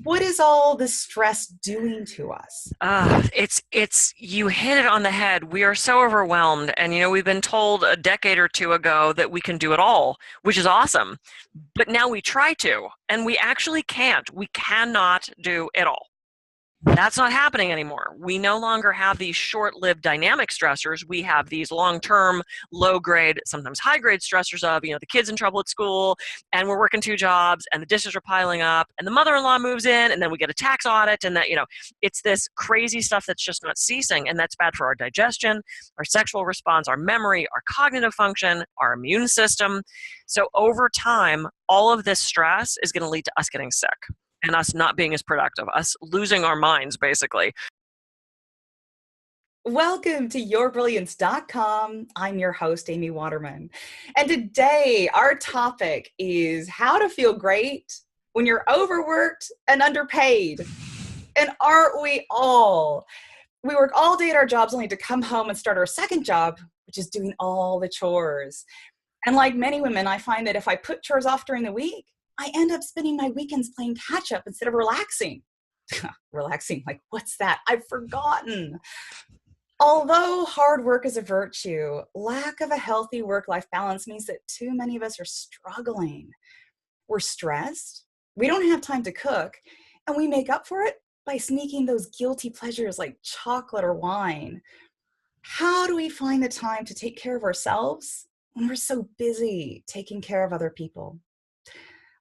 what is all this stress doing to us? You hit it on the head. We are so overwhelmed. And, we've been told a decade or two ago that we can do it all, which is awesome. But now we try to, and we actually can't. We cannot do it all. That's not happening anymore. We no longer have these short-lived dynamic stressors. We have these long-term, low-grade, sometimes high-grade stressors of, the kid's in trouble at school, and we're working 2 jobs, and the dishes are piling up, and the mother-in-law moves in, and then we get a tax audit, and that, it's this crazy stuff that's just not ceasing, and that's bad for our digestion, our sexual response, our memory, our cognitive function, our immune system. So over time, all of this stress is going to lead to us getting sick. And us not being as productive, us losing our minds, basically. Welcome to yourbrilliance.com. I'm your host, Amy Waterman. And today, our topic is how to feel great when you're overworked and underpaid. And aren't we all? We work all day at our jobs only to come home and start our second job, which is doing all the chores. And like many women, I find that if I put chores off during the week, I end up spending my weekends playing catch up instead of relaxing. Relaxing, like, what's that? I've forgotten. Although hard work is a virtue, lack of a healthy work-life balance means that too many of us are struggling. We're stressed, we don't have time to cook, and we make up for it by sneaking those guilty pleasures like chocolate or wine. How do we find the time to take care of ourselves when we're so busy taking care of other people?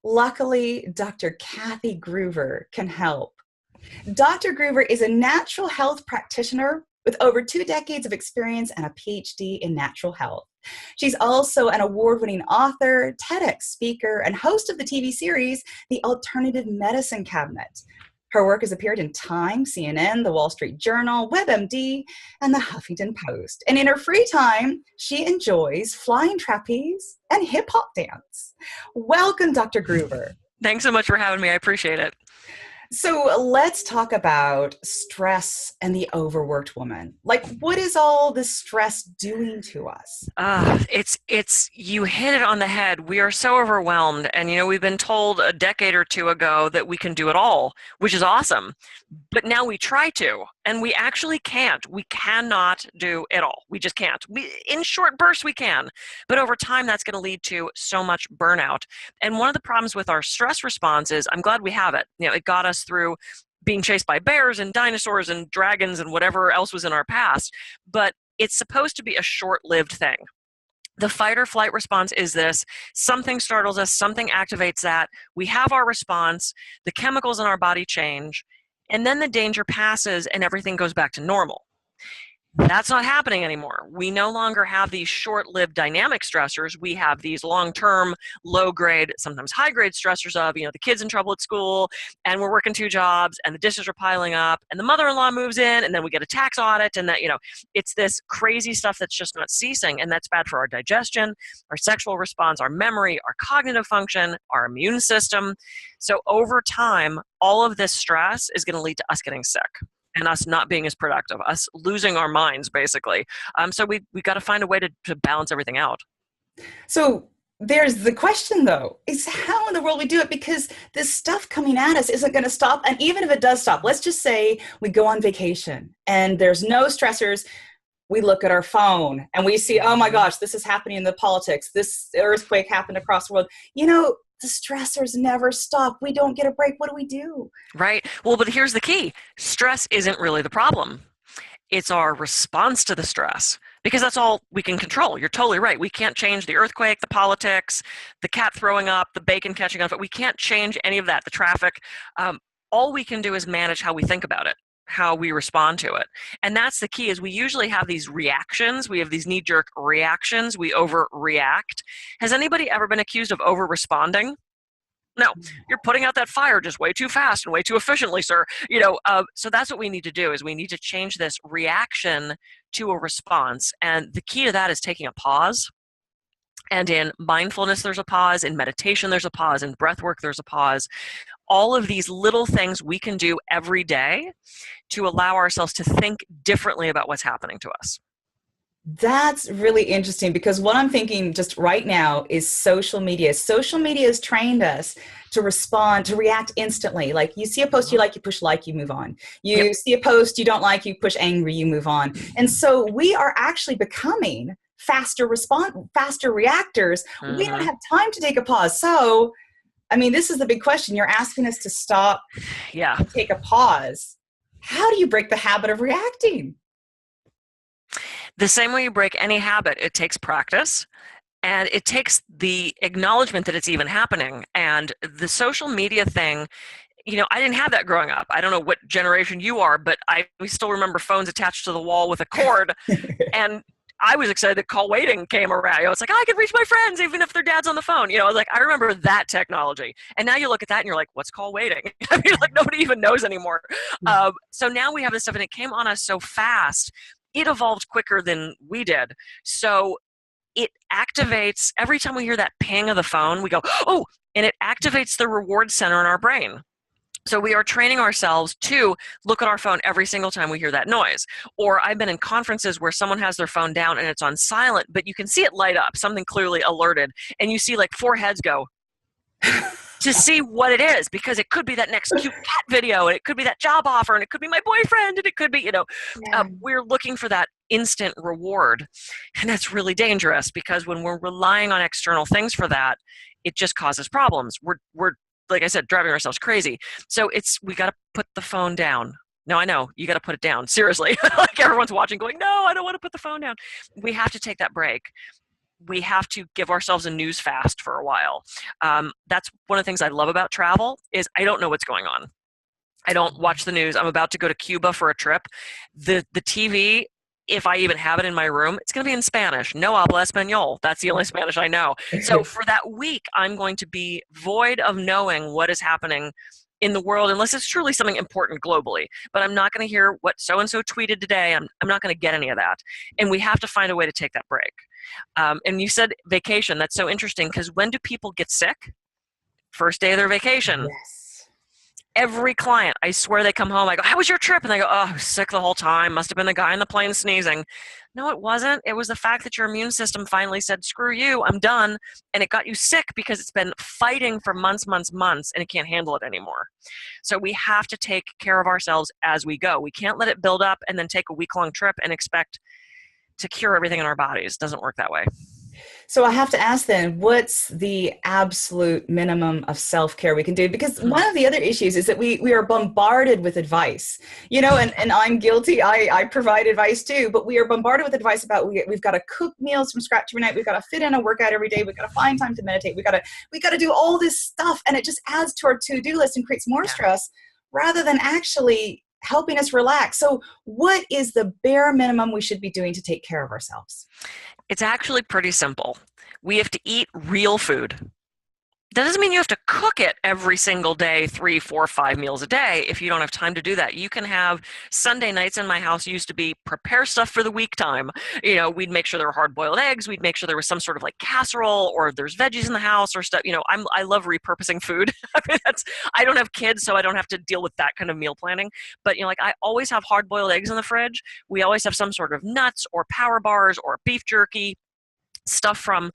Luckily, Dr. Kathy Gruver can help. Dr. Gruver is a natural health practitioner with over 2 decades of experience and a PhD in natural health. She's also an award-winning author, TEDx speaker, and host of the TV series, The Alternative Medicine Cabinet. Her work has appeared in Time, CNN, The Wall Street Journal, WebMD, and The Huffington Post. And in her free time, she enjoys flying trapeze and hip-hop dance. Welcome, Dr. Gruver. Thanks so much for having me. I appreciate it. So let's talk about stress and the overworked woman. Like, what is all this stress doing to us? You hit it on the head. We are so overwhelmed. And, we've been told a decade or two ago that we can do it all, which is awesome. But now we try to, and we actually can't. We cannot do it all. We just can't. In short bursts, we can. But over time, that's going to lead to so much burnout. And one of the problems with our stress response is, I'm glad we have it. It got us through being chased by bears and dinosaurs and dragons and whatever else was in our past. But it's supposed to be a short-lived thing. The fight or flight response is this: something startles us, something activates that, we have our response, the chemicals in our body change, and then the danger passes and everything goes back to normal. That's not happening anymore. We no longer have these short-lived dynamic stressors. We have these long-term, low-grade, sometimes high-grade stressors of, the kid's in trouble at school, and we're working 2 jobs, and the dishes are piling up, and the mother-in-law moves in, and then we get a tax audit, and that, it's this crazy stuff that's just not ceasing, and that's bad for our digestion, our sexual response, our memory, our cognitive function, our immune system. So over time, all of this stress is going to lead to us getting sick. And us not being as productive, us losing our minds, basically. So we got to find a way to balance everything out. So there's the question, though, is how in the world we do it, because this stuff coming at us isn't going to stop. And even if it does stop, let's just say we go on vacation and there's no stressors. We look at our phone and we see, oh my gosh, this is happening in the politics. This earthquake happened across the world. The stressors never stop. We don't get a break. What do we do? Right. Well, but here's the key. Stress isn't really the problem. It's our response to the stress, because that's all we can control. You're totally right. We can't change the earthquake, the politics, the cat throwing up, the bacon catching on fire. We can't change any of that, the traffic. All we can do is manage how we think about it, how we respond to it. And that's the key, is we usually have these reactions. We have these knee-jerk reactions. We overreact. Has anybody ever been accused of over-responding? No, you're putting out that fire just way too fast and way too efficiently, sir. So that's what we need to do, is we need to change this reaction to a response. And the key to that is taking a pause. And in mindfulness, there's a pause. In meditation, there's a pause. In breath work, there's a pause. All of these little things we can do every day to allow ourselves to think differently about what's happening to us. That's really interesting because what I'm thinking just right now is social media. Social media has trained us to respond, to react instantly. Like you see a post you Mhm. like, you push like, you move on. Yep. You see a post you don't like, you push angry, you move on. And so we are actually becoming faster reactors. We don't Hmm. have time to take a pause. So, I mean, this is the big question. You're asking us to stop Yeah. and take a pause. How do you break the habit of reacting? The same way you break any habit, it takes practice. And it takes the acknowledgement that it's even happening. And the social media thing, I didn't have that growing up. I don't know what generation you are, but we still remember phones attached to the wall with a cord. And I was excited that call waiting came around. It's like, I can reach my friends even if their dad's on the phone. I was like, I remember that technology. And now you look at that and you're like, what's call waiting? I mean, like nobody even knows anymore. So now we have this stuff and it came on us so fast. It evolved quicker than we did. So it activates every time we hear that ping of the phone, we go, oh, and it activates the reward center in our brain. So we are training ourselves to look at our phone every single time we hear that noise. Or I've been in conferences where someone has their phone down and it's on silent, but you can see it light up, something clearly alerted, and you see like 4 heads go to see what it is, because it could be that next cute cat video, and it could be that job offer, and it could be my boyfriend, and it could be, Yeah. we're looking for that instant reward. And that's really dangerous because when we're relying on external things for that, it just causes problems. We're like I said, driving ourselves crazy. So we got to put the phone down. No, I know, you got to put it down. Seriously. Like everyone's watching going, no, I don't want to put the phone down. We have to take that break. We have to give ourselves a news fast for a while. That's one of the things I love about travel is I don't know what's going on. I don't watch the news. I'm about to go to Cuba for a trip. The TV, if I even have it in my room, it's going to be in Spanish. No habla español. That's the only Spanish I know. So for that week, I'm going to be void of knowing what is happening in the world, unless it's truly something important globally. But I'm not going to hear what so-and-so tweeted today. I'm not going to get any of that. And we have to find a way to take that break. And you said vacation. That's so interesting because when do people get sick? First day of their vacation. Yes. Every client, I swear they come home, I go, how was your trip? And they go, oh, I was sick the whole time. Must have been the guy in the plane sneezing. No, it wasn't. It was the fact that your immune system finally said, screw you, I'm done. And it got you sick because it's been fighting for months, months, months, and it can't handle it anymore. So we have to take care of ourselves as we go. We can't let it build up and then take a week-long trip and expect to cure everything in our bodies. It doesn't work that way. So I have to ask then, what's the absolute minimum of self-care we can do? Because one of the other issues is that we are bombarded with advice, and I'm guilty. I provide advice too, but we are bombarded with advice about we've got to cook meals from scratch every night. We've got to fit in a workout every day. We've got to find time to meditate. We got to do all this stuff. And it just adds to our to-do list and creates more Yeah. stress rather than actually helping us relax. So what is the bare minimum we should be doing to take care of ourselves? It's actually pretty simple. We have to eat real food. That doesn't mean you have to cook it every single day, 3, 4, 5 meals a day if you don't have time to do that. You can have Sunday nights in my house used to be prepare stuff for the week time. We'd make sure there were hard-boiled eggs. We'd make sure there was some sort of like casserole or there's veggies in the house or stuff. I love repurposing food. I mean, I don't have kids, so I don't have to deal with that kind of meal planning. But, like I always have hard-boiled eggs in the fridge. We always have some sort of nuts or power bars or beef jerky, stuff from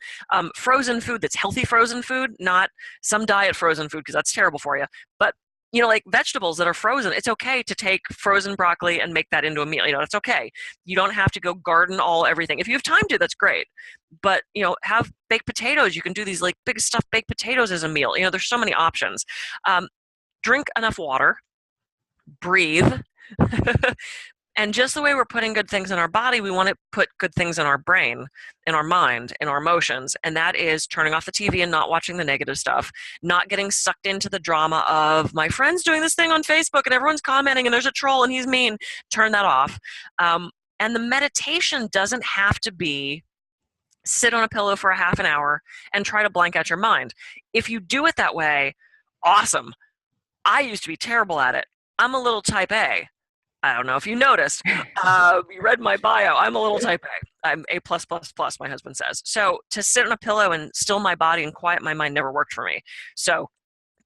frozen food that's healthy frozen food, not some diet frozen food because that's terrible for you. But like vegetables that are frozen, it's okay to take frozen broccoli and make that into a meal. It's okay. You don't have to go garden everything. If you have time to, that's great. But have baked potatoes. You can do these like big stuffed baked potatoes as a meal. There's so many options. Drink enough water. Breathe. And just the way we're putting good things in our body, we want to put good things in our brain, in our mind, in our emotions. And that is turning off the TV and not watching the negative stuff, not getting sucked into the drama of my friend's doing this thing on Facebook and everyone's commenting and there's a troll and he's mean. Turn that off. And the meditation doesn't have to be sit on a pillow for a half an hour and try to blank out your mind. If you do it that way, awesome. I used to be terrible at it. I'm a little type A. I don't know if you noticed. You read my bio. I'm a little type A. I'm A+++, my husband says. So to sit on a pillow and still my body and quiet my mind never worked for me. So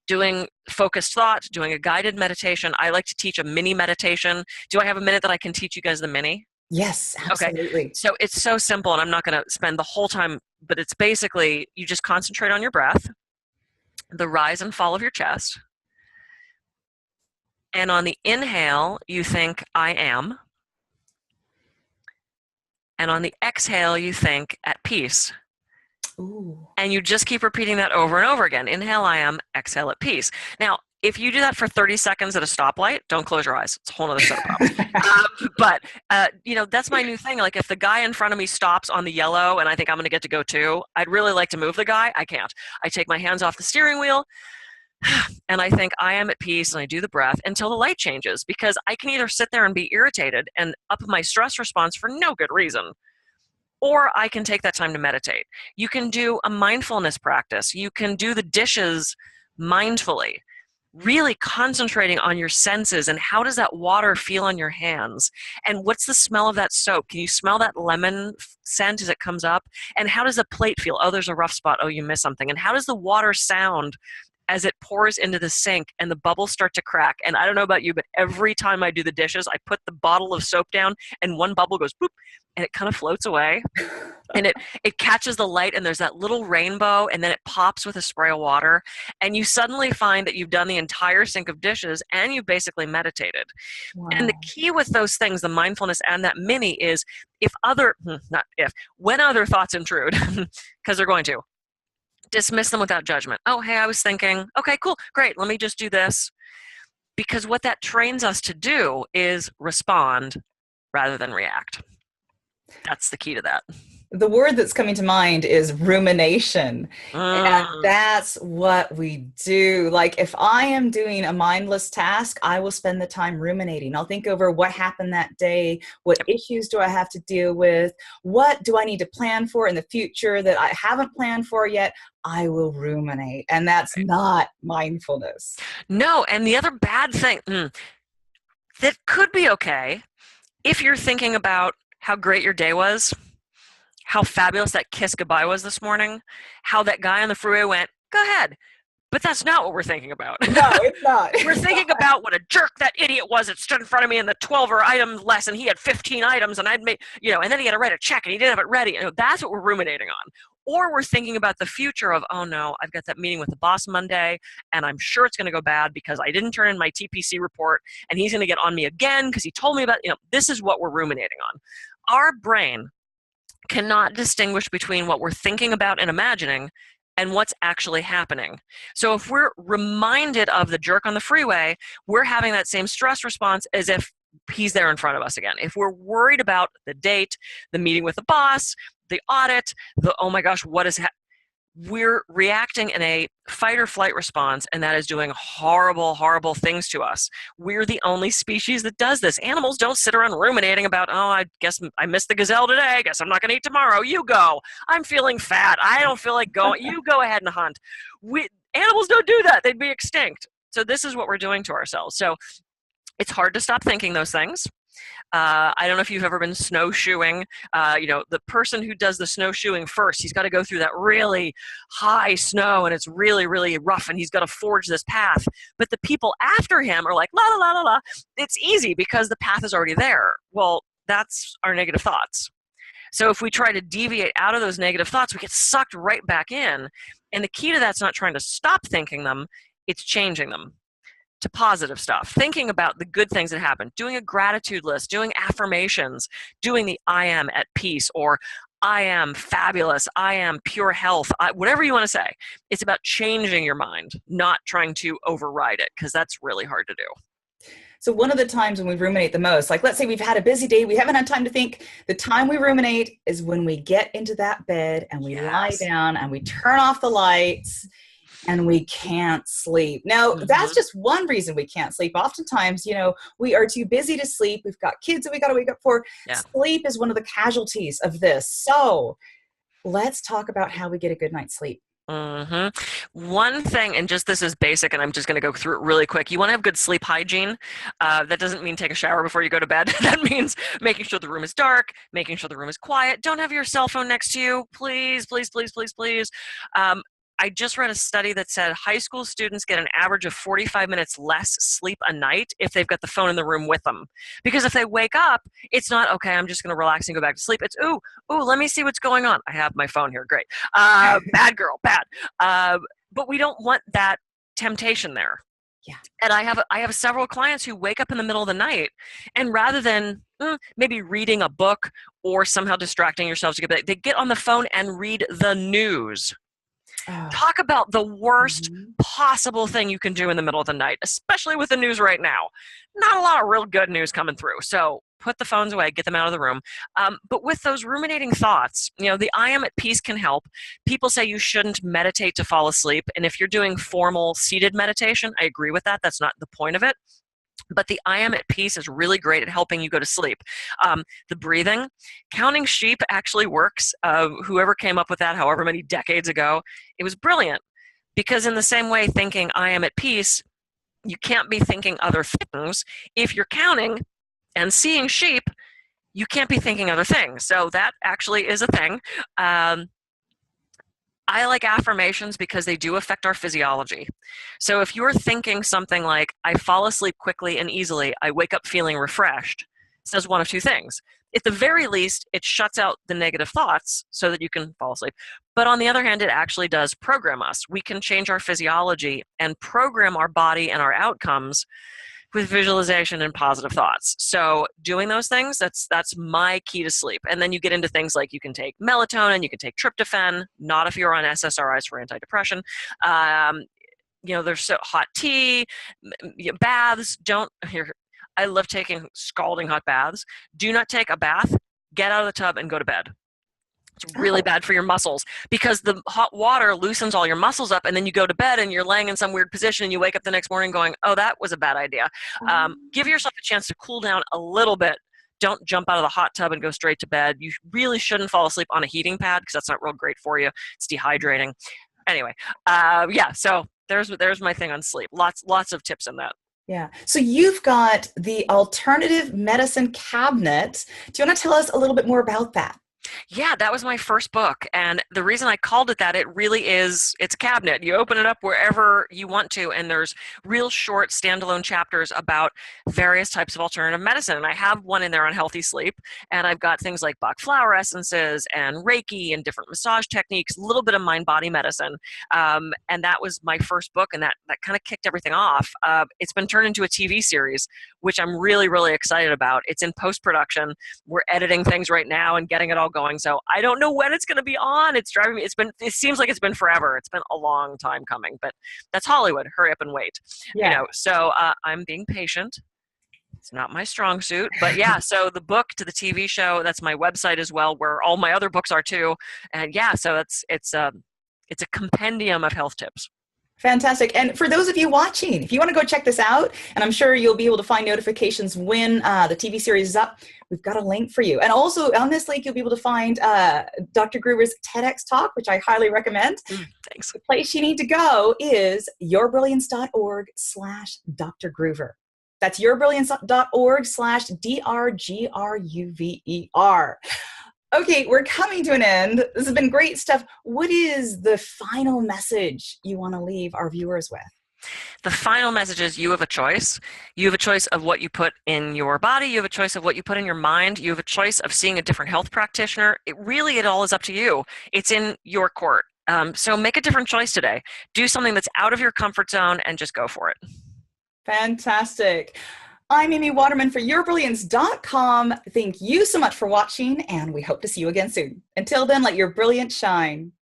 doing focused thought, doing a guided meditation. I like to teach a mini meditation. Do I have a minute that I can teach you guys the mini? Yes, Okay, absolutely. so it's so simple, and I'm not going to spend the whole time, but it's basically you just concentrate on your breath, the rise and fall of your chest, and on the inhale, you think, I am, and on the exhale, you think, at peace. Ooh. And you just keep repeating that over and over again. Inhale, I am, exhale, at peace. Now, if you do that for 30 seconds at a stoplight, don't close your eyes. It's a whole other set of problems. But that's my new thing. Like if the guy in front of me stops on the yellow and I think I'm going to get to go too, I'd really like to move the guy. I can't. I take my hands off the steering wheel and I think I am at peace and I do the breath until the light changes, because I can either sit there and be irritated and up my stress response for no good reason, or I can take that time to meditate. You can do a mindfulness practice. You can do the dishes mindfully, really concentrating on your senses and how does that water feel on your hands? And what's the smell of that soap? Can you smell that lemon scent as it comes up? And how does the plate feel? Oh, there's a rough spot. Oh, you missed something. And how does the water sound as it pours into the sink and the bubbles start to crack? And I don't know about you, but every time I do the dishes, I put the bottle of soap down and one bubble goes boop and it kind of floats away. And it catches the light and there's that little rainbow and then it pops with a spray of water and you suddenly find that you've done the entire sink of dishes and you've basically meditated. Wow. And the key with those things, the mindfulness and that mini, is when other thoughts intrude, because they're going to, dismiss them without judgment. Oh, hey, I was thinking, okay, cool, great, let me just do this. Because what that trains us to do is respond rather than react. That's the key to that. The word that's coming to mind is rumination. And that's what we do. Like if I am doing a mindless task, I will spend the time ruminating. I'll think over what happened that day. What issues do I have to deal with? What do I need to plan for in the future that I haven't planned for yet? I will ruminate. And that's not mindfulness. No, and the other bad thing that could be okay if you're thinking about how great your day was, how fabulous that kiss goodbye was this morning, how that guy on the freeway went, go ahead. But that's not what we're thinking about. No, it's not. We're thinking about what a jerk that idiot was that stood in front of me in the 12 item list and he had 15 items and I'd made, and then he had to write a check and he didn't have it ready. That's what we're ruminating on. Or we're thinking about the future of, oh no, I've got that meeting with the boss Monday and I'm sure it's going to go bad because I didn't turn in my TPC report and he's going to get on me again because he told me about, this is what we're ruminating on. Our brain cannot distinguish between what we're thinking about and imagining and what's actually happening. So if we're reminded of the jerk on the freeway, we're having that same stress response as if he's there in front of us again. If we're worried about the date, the meeting with the boss, the audit, oh my gosh, what is we're reacting in a fight or flight response, and that is doing horrible, horrible things to us. We're the only species that does this. Animals don't sit around ruminating about, oh, I guess I missed the gazelle today. I guess I'm not going to eat tomorrow. You go. I'm feeling fat. I don't feel like going. You go ahead and hunt. Animals don't do that. They'd be extinct. So this is what we're doing to ourselves. So it's hard to stop thinking those things. I don't know if you've ever been snowshoeing. The person who does the snowshoeing first, he's got to go through that really high snow and it's really, really rough and he's got to forge this path. But the people after him are like, la, la, la, la, la. It's easy because the path is already there. Well, that's our negative thoughts. So if we try to deviate out of those negative thoughts, we get sucked right back in. And the key to that's not trying to stop thinking them, it's changing them to positive stuff, thinking about the good things that happen, doing a gratitude list, doing affirmations, doing the I am at peace, or I am fabulous, I am pure health, whatever you want to say. It's about changing your mind, not trying to override it, because that's really hard to do. So one of the times when we ruminate the most, like let's say we've had a busy day, we haven't had time to think, the time we ruminate is when we get into that bed and we lie down and we turn off the lights and we can't sleep. Now, that's just one reason we can't sleep. Oftentimes, we are too busy to sleep. We've got kids that we got to wake up for. Yeah. Sleep is one of the casualties of this. So let's talk about how we get a good night's sleep. One thing, and just this is basic, and I'm just going to go through it really quick. You want to have good sleep hygiene. That doesn't mean take a shower before you go to bed. That means making sure the room is dark, making sure the room is quiet. Don't have your cell phone next to you. Please, please, please, please, please. I just read a study that said high school students get an average of 45 minutes less sleep a night if they've got the phone in the room with them. Because if they wake up, it's not, okay, I'm just going to relax and go back to sleep. It's, ooh, let me see what's going on. I have my phone here. Great. Bad girl, bad. But we don't want that temptation there. Yeah. And I have several clients who wake up in the middle of the night, and rather than maybe reading a book or somehow distracting yourselves to get back, they get on the phone and read the news. Oh. Talk about the worst possible thing you can do in the middle of the night, especially with the news right now. Not a lot of real good news coming through. So put the phones away, get them out of the room. But with those ruminating thoughts, the I am at peace can help. People say you shouldn't meditate to fall asleep. And if you're doing formal seated meditation, I agree with that. That's not the point of it. But the I am at peace is really great at helping you go to sleep. The breathing, counting sheep actually works. Whoever came up with that, however many decades ago, it was brilliant. Because in the same way, thinking I am at peace, you can't be thinking other things. If you're counting and seeing sheep, you can't be thinking other things. So that actually is a thing. I like affirmations because they do affect our physiology. So if you're thinking something like, I fall asleep quickly and easily, I wake up feeling refreshed, it says one of two things. At the very least, it shuts out the negative thoughts so that you can fall asleep. But on the other hand, it actually does program us. We can change our physiology and program our body and our outcomes with visualization and positive thoughts. So doing those things, that's my key to sleep. And then you get into things like you can take melatonin, you can take tryptophan, not if you're on SSRIs for antidepressant. There's hot tea, baths. I love taking scalding hot baths. Do not take a bath, get out of the tub and go to bed. It's really bad for your muscles because the hot water loosens all your muscles up, and then you go to bed and you're laying in some weird position and you wake up the next morning going, oh, that was a bad idea. Give yourself a chance to cool down a little bit. Don't jump out of the hot tub and go straight to bed. You really shouldn't fall asleep on a heating pad because that's not real great for you. It's dehydrating. Anyway, so there's my thing on sleep. Lots of tips in that. Yeah. So you've got the alternative medicine cabinet. Do you want to tell us a little bit more about that? Yeah, that was my first book. And the reason I called it that, it really is, it's a cabinet. You open it up wherever you want to, and there's real short standalone chapters about various types of alternative medicine. And I have one in there on healthy sleep. And I've got things like Bach flower essences and Reiki and different massage techniques, a little bit of mind-body medicine. And that was my first book, and that kind of kicked everything off. It's been turned into a TV series, which I'm really, really excited about. It's in post-production. We're editing things right now and getting it all going. So I don't know when it's going to be on. It's driving me. It seems like it's been forever. It's been a long time coming, but that's Hollywood. Hurry up and wait. Yeah. So I'm being patient. It's not my strong suit, but yeah. So the book to the TV show, that's my website as well, where all my other books are too. And yeah, so it's a compendium of health tips. Fantastic. And for those of you watching, if you want to go check this out, and I'm sure you'll be able to find notifications when the TV series is up, we've got a link for you. And also on this link, you'll be able to find Dr. Gruver's TEDx talk, which I highly recommend. Thanks. The place you need to go is yourbrilliance.org/Dr. Gruver. That's yourbrilliance.org/DRGRUVER. Okay, we're coming to an end. This has been great stuff. What is the final message you want to leave our viewers with? The final message is you have a choice. You have a choice of what you put in your body. You have a choice of what you put in your mind. You have a choice of seeing a different health practitioner. It all is up to you. It's in your court. So make a different choice today. Do something that's out of your comfort zone and just go for it. Fantastic. I'm Amy Waterman for yourbrilliance.com. Thank you so much for watching, and we hope to see you again soon. Until then, let your brilliance shine.